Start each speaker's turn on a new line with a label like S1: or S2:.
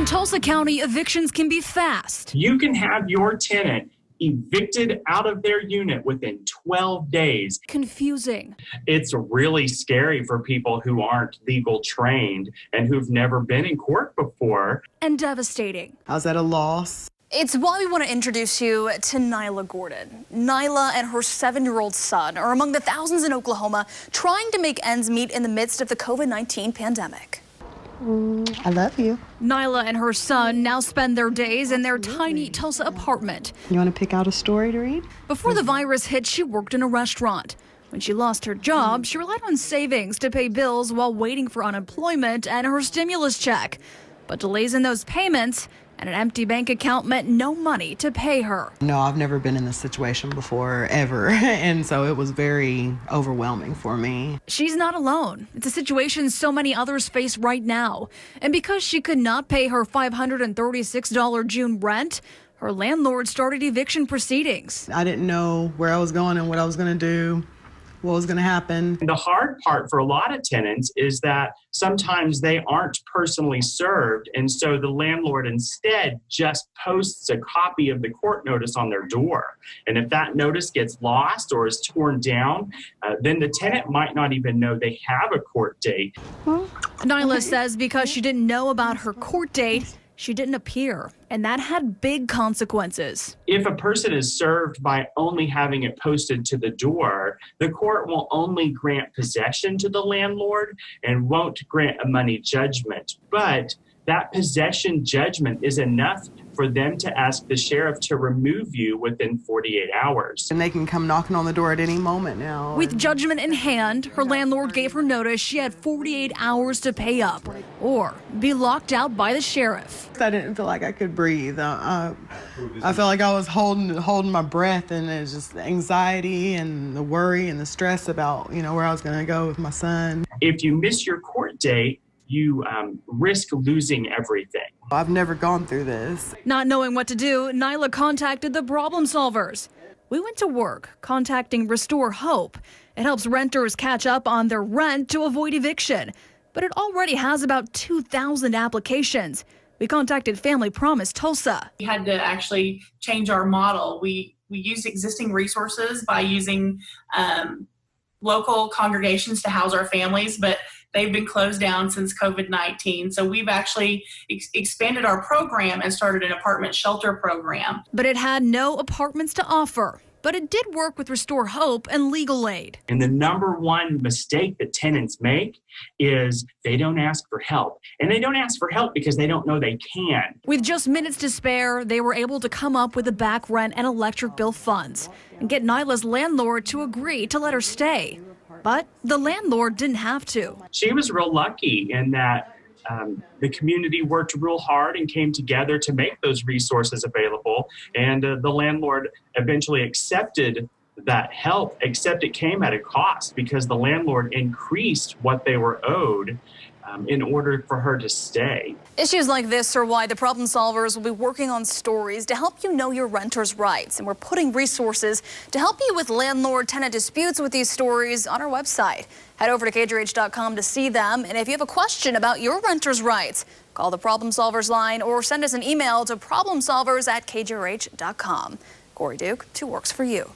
S1: In Tulsa County, evictions can be fast.
S2: You can have your tenant evicted out of their unit within 12 days.
S1: Confusing.
S2: It's really scary for people who aren't legal trained and who've never been in court before.
S1: And devastating.
S3: I was at a loss.
S1: It's why we want to introduce you to Nyla Gordon. Nyla and her 7-year-old son are among the thousands in Oklahoma trying to make ends meet in the midst of the COVID-19 pandemic.
S3: I love you.
S1: Nyla and her son now spend their days in their tiny Tulsa apartment.
S3: You want to pick out a story to read?
S1: Before the virus hit, she worked in a restaurant. When she lost her job, she relied on savings to pay bills while waiting for unemployment and her stimulus check. But delays in those payments and an empty bank account meant no money to pay her.
S3: No, I've never been in this situation before, ever. And so it was very overwhelming for me.
S1: She's not alone. It's a situation so many others face right now. And because she could not pay her $536 June rent, her landlord started eviction proceedings.
S3: I didn't know where I was going and what I was going to do, what was going to happen.
S2: The hard part for a lot of tenants is that sometimes they aren't personally served, and so the landlord instead just posts a copy of the court notice on their door. And if that notice gets lost or is torn down, then the tenant might not even know they have a court date.
S1: Nyla says because she didn't know about her court date, she didn't appear, and that had big consequences.
S2: If a person is served by only having it posted to the door, the court will only grant possession to the landlord and won't grant a money judgment. But that possession judgment is enough for them to ask the sheriff to remove you within 48 hours.
S3: And they can come knocking on the door at any moment now.
S1: With judgment in hand, her landlord gave her notice she had 48 hours to pay up or be locked out by the sheriff.
S3: I didn't feel like I could breathe. I felt like I was holding my breath, and it's just the anxiety and the worry and the stress about, where I was going to go with my son.
S2: If you miss your court date, you risk losing everything.
S3: I've never gone through this.
S1: Not knowing what to do, Nyla contacted the problem solvers. We went to work contacting Restore Hope. It helps renters catch up on their rent to avoid eviction, but it already has about 2,000 applications. We contacted Family Promise Tulsa.
S4: We had to actually change our model. We used existing resources by using local congregations to house our families, but they've been closed down since COVID-19. So we've actually expanded our program and started an apartment shelter program.
S1: But it had no apartments to offer. But it did work with Restore Hope and legal aid.
S2: And the number one mistake that tenants make is they don't ask for help. And they don't ask for help because they don't know they can.
S1: With just minutes to spare, they were able to come up with the back rent and electric bill funds and get Nyla's landlord to agree to let her stay. But the landlord didn't have to.
S2: She was real lucky in that the community worked real hard and came together to make those resources available. And the landlord eventually accepted that help, except it came at a cost because the landlord increased what they were owed in order for her to stay.
S1: Issues like this are why the problem solvers will be working on stories to help you know your renter's rights. And we're putting resources to help you with landlord-tenant disputes with these stories on our website. Head over to KJRH.com to see them. And if you have a question about your renter's rights, call the Problem Solvers line or send us an email to problemsolvers@kjrh.com. Corey Duke, 2 Works for You.